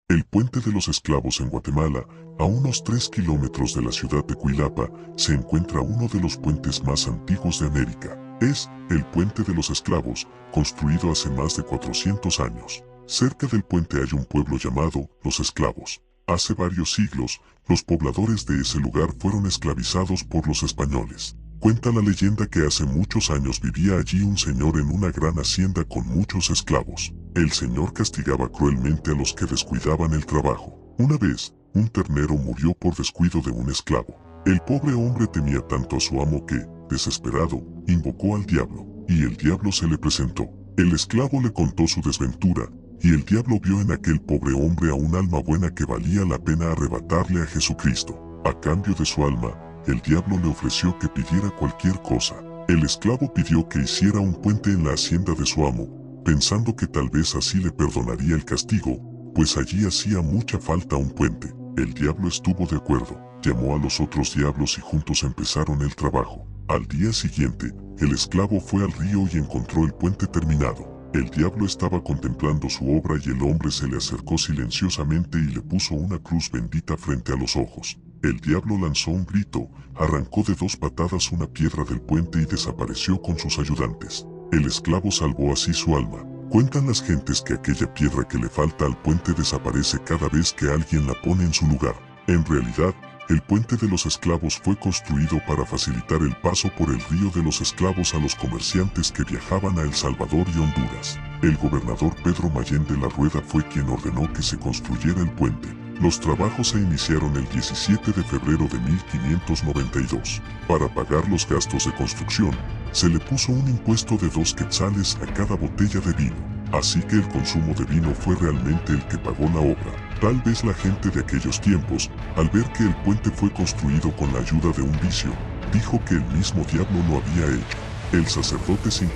El Puente de los Esclavos en Guatemala, a unos 3 kilómetros de la ciudad de Cuilapa, se encuentra uno de los puentes más antiguos de América. Es el Puente de los Esclavos, construido hace más de 400 años. Cerca del puente hay un pueblo llamado Los Esclavos. Hace varios siglos, los pobladores de ese lugar fueron esclavizados por los españoles. Cuenta la leyenda que hace muchos años vivía allí un señor en una gran hacienda con muchos esclavos. El señor castigaba cruelmente a los que descuidaban el trabajo. Una vez, un ternero murió por descuido de un esclavo. El pobre hombre temía tanto a su amo que, desesperado, invocó al diablo, y el diablo se le presentó. El esclavo le contó su desventura, y el diablo vio en aquel pobre hombre a un alma buena que valía la pena arrebatarle a Jesucristo. A cambio de su alma, el diablo le ofreció que pidiera cualquier cosa. El esclavo pidió que hiciera un puente en la hacienda de su amo, pensando que tal vez así le perdonaría el castigo, pues allí hacía mucha falta un puente. El diablo estuvo de acuerdo, llamó a los otros diablos y juntos empezaron el trabajo. Al día siguiente, el esclavo fue al río y encontró el puente terminado. El diablo estaba contemplando su obra y el hombre se le acercó silenciosamente y le puso una cruz bendita frente a los ojos. El diablo lanzó un grito, arrancó de 2 patadas una piedra del puente y desapareció con sus ayudantes. El esclavo salvó así su alma. Cuentan las gentes que aquella piedra que le falta al puente desaparece cada vez que alguien la pone en su lugar. En realidad, el Puente de los Esclavos fue construido para facilitar el paso por el río de los esclavos a los comerciantes que viajaban a El Salvador y Honduras. El gobernador Pedro Mayén de la Rueda fue quien ordenó que se construyera el puente. Los trabajos se iniciaron el 17 de febrero de 1592. Para pagar los gastos de construcción, se le puso un impuesto de 2 quetzales a cada botella de vino. Así que el consumo de vino fue realmente el que pagó la obra. Tal vez la gente de aquellos tiempos, al ver que el puente fue construido con la ayuda de un vicio, dijo que el mismo diablo lo había hecho. El sacerdote sin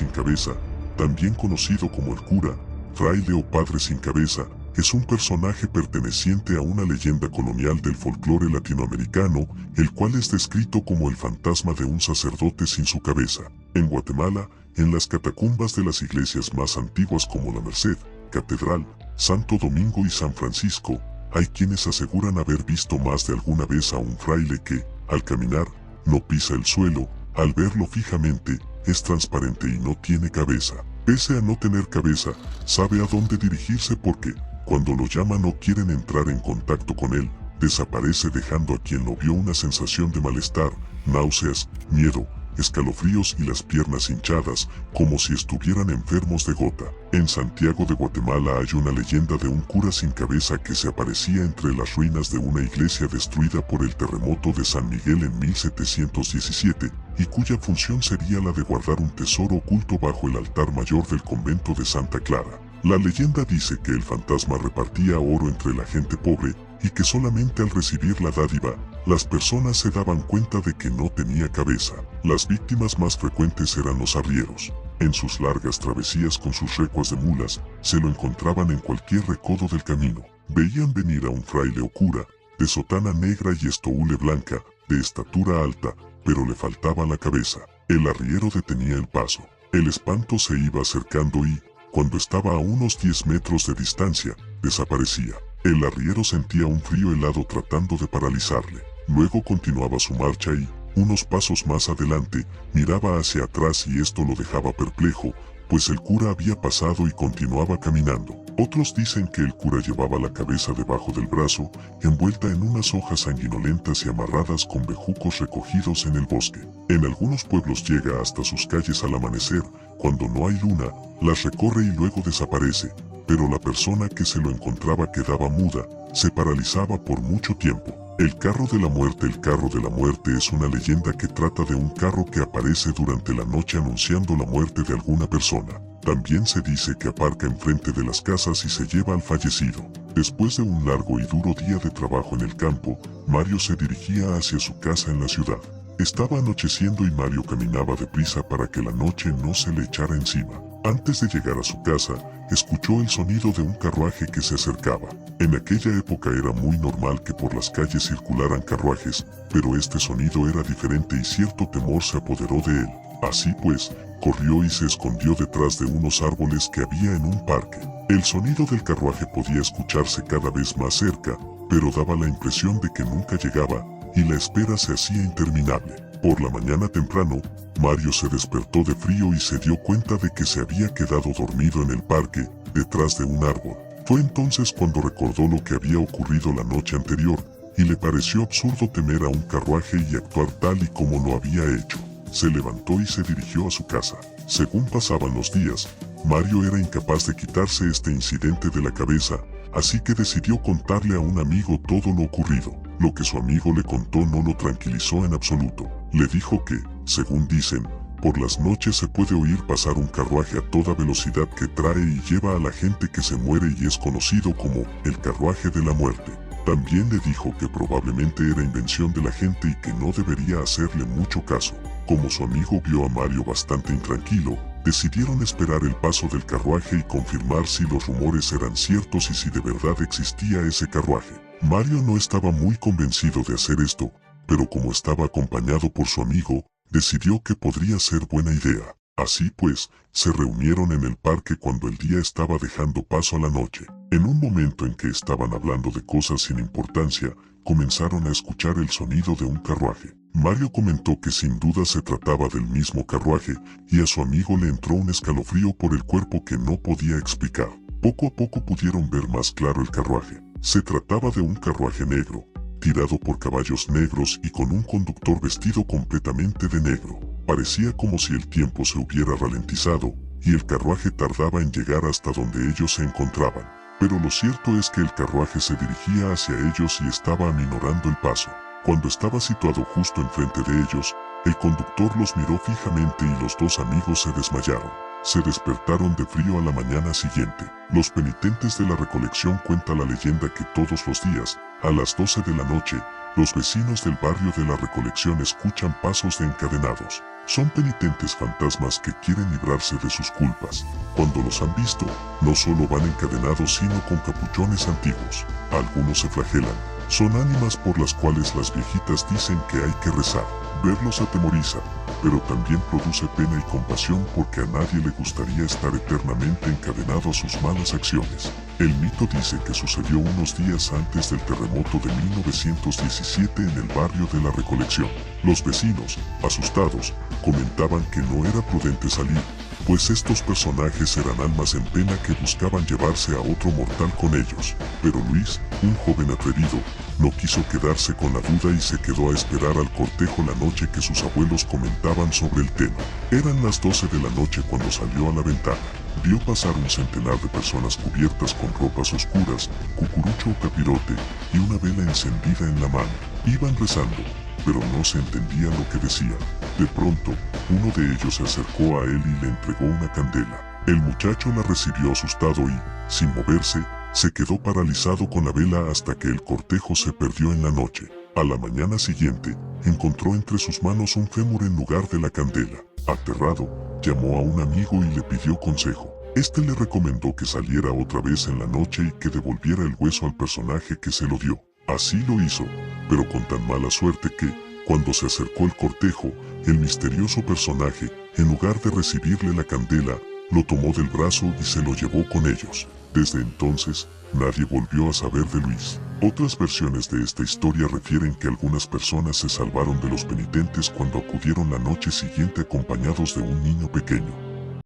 cabeza, también conocido como el cura, fraile o padre sin cabeza, es un personaje perteneciente a una leyenda colonial del folclore latinoamericano, el cual es descrito como el fantasma de un sacerdote sin su cabeza. En Guatemala, en las catacumbas de las iglesias más antiguas como la Merced, Catedral, Santo Domingo y San Francisco, hay quienes aseguran haber visto más de alguna vez a un fraile que, al caminar, no pisa el suelo, al verlo fijamente, es transparente y no tiene cabeza. Pese a no tener cabeza, sabe a dónde dirigirse porque, cuando lo llama no quieren entrar en contacto con él, desaparece dejando a quien lo vio una sensación de malestar, náuseas, miedo, escalofríos y las piernas hinchadas, como si estuvieran enfermos de gota. En Santiago de Guatemala hay una leyenda de un cura sin cabeza que se aparecía entre las ruinas de una iglesia destruida por el terremoto de San Miguel en 1717, y cuya función sería la de guardar un tesoro oculto bajo el altar mayor del convento de Santa Clara. La leyenda dice que el fantasma repartía oro entre la gente pobre, y que solamente al recibir la dádiva, las personas se daban cuenta de que no tenía cabeza. Las víctimas más frecuentes eran los arrieros. En sus largas travesías con sus recuas de mulas, se lo encontraban en cualquier recodo del camino. Veían venir a un fraile o cura, de sotana negra y estohule blanca, de estatura alta, pero le faltaba la cabeza. El arriero detenía el paso. El espanto se iba acercando y, cuando estaba a unos 10 metros de distancia, desaparecía. El arriero sentía un frío helado tratando de paralizarle. Luego continuaba su marcha y, unos pasos más adelante, miraba hacia atrás y esto lo dejaba perplejo, pues el cura había pasado y continuaba caminando. Otros dicen que el cura llevaba la cabeza debajo del brazo, envuelta en unas hojas sanguinolentas y amarradas con bejucos recogidos en el bosque. En algunos pueblos llega hasta sus calles al amanecer, cuando no hay luna, las recorre y luego desaparece, pero la persona que se lo encontraba quedaba muda, se paralizaba por mucho tiempo. El carro de la muerte es una leyenda que trata de un carro que aparece durante la noche anunciando la muerte de alguna persona. También se dice que aparca enfrente de las casas y se lleva al fallecido. Después de un largo y duro día de trabajo en el campo, Mario se dirigía hacia su casa en la ciudad. Estaba anocheciendo y Mario caminaba deprisa para que la noche no se le echara encima. Antes de llegar a su casa, escuchó el sonido de un carruaje que se acercaba. En aquella época era muy normal que por las calles circularan carruajes, pero este sonido era diferente y cierto temor se apoderó de él. Así pues, corrió y se escondió detrás de unos árboles que había en un parque. El sonido del carruaje podía escucharse cada vez más cerca, pero daba la impresión de que nunca llegaba, y la espera se hacía interminable. Por la mañana temprano, Mario se despertó de frío y se dio cuenta de que se había quedado dormido en el parque, detrás de un árbol. Fue entonces cuando recordó lo que había ocurrido la noche anterior, y le pareció absurdo temer a un carruaje y actuar tal y como lo había hecho. Se levantó y se dirigió a su casa. Según pasaban los días, Mario era incapaz de quitarse este incidente de la cabeza, así que decidió contarle a un amigo todo lo ocurrido. Lo que su amigo le contó no lo tranquilizó en absoluto. Le dijo que, según dicen, por las noches se puede oír pasar un carruaje a toda velocidad que trae y lleva a la gente que se muere y es conocido como el carruaje de la muerte. También le dijo que probablemente era invención de la gente y que no debería hacerle mucho caso. Como su amigo vio a Mario bastante intranquilo, decidieron esperar el paso del carruaje y confirmar si los rumores eran ciertos y si de verdad existía ese carruaje. Mario no estaba muy convencido de hacer esto, pero como estaba acompañado por su amigo, decidió que podría ser buena idea. Así pues, se reunieron en el parque cuando el día estaba dejando paso a la noche. En un momento en que estaban hablando de cosas sin importancia, comenzaron a escuchar el sonido de un carruaje. Mario comentó que sin duda se trataba del mismo carruaje, y a su amigo le entró un escalofrío por el cuerpo que no podía explicar. Poco a poco pudieron ver más claro el carruaje. Se trataba de un carruaje negro, tirado por caballos negros y con un conductor vestido completamente de negro. Parecía como si el tiempo se hubiera ralentizado, y el carruaje tardaba en llegar hasta donde ellos se encontraban. Pero lo cierto es que el carruaje se dirigía hacia ellos y estaba aminorando el paso. Cuando estaba situado justo enfrente de ellos, el conductor los miró fijamente y los dos amigos se desmayaron. Se despertaron de frío a la mañana siguiente. Los penitentes de la recolección cuenta la leyenda que todos los días, a las 12 de la noche, los vecinos del barrio de la recolección escuchan pasos de encadenados. Son penitentes fantasmas que quieren librarse de sus culpas. Cuando los han visto, no solo van encadenados sino con capuchones antiguos. Algunos se flagelan. Son ánimas por las cuales las viejitas dicen que hay que rezar. Verlos atemoriza, pero también produce pena y compasión porque a nadie le gustaría estar eternamente encadenado a sus malas acciones. El mito dice que sucedió unos días antes del terremoto de 1917 en el barrio de la Recolección. Los vecinos, asustados, comentaban que no era prudente salir, pues estos personajes eran almas en pena que buscaban llevarse a otro mortal con ellos. Pero Luis, un joven atrevido, no quiso quedarse con la duda y se quedó a esperar al cortejo la noche que sus abuelos comentaban sobre el tema. Eran las 12 de la noche cuando salió a la ventana. Vio pasar un centenar de personas cubiertas con ropas oscuras, cucurucho o capirote, y una vela encendida en la mano. Iban rezando, pero no se entendía lo que decían. De pronto, uno de ellos se acercó a él y le entregó una candela. El muchacho la recibió asustado y, sin moverse, se quedó paralizado con la vela hasta que el cortejo se perdió en la noche. A la mañana siguiente, encontró entre sus manos un fémur en lugar de la candela. Aterrado, llamó a un amigo y le pidió consejo. Este le recomendó que saliera otra vez en la noche y que devolviera el hueso al personaje que se lo dio. Así lo hizo, pero con tan mala suerte que, cuando se acercó el cortejo, el misterioso personaje, en lugar de recibirle la candela, lo tomó del brazo y se lo llevó con ellos. Desde entonces, nadie volvió a saber de Luis. Otras versiones de esta historia refieren que algunas personas se salvaron de los penitentes cuando acudieron la noche siguiente acompañados de un niño pequeño.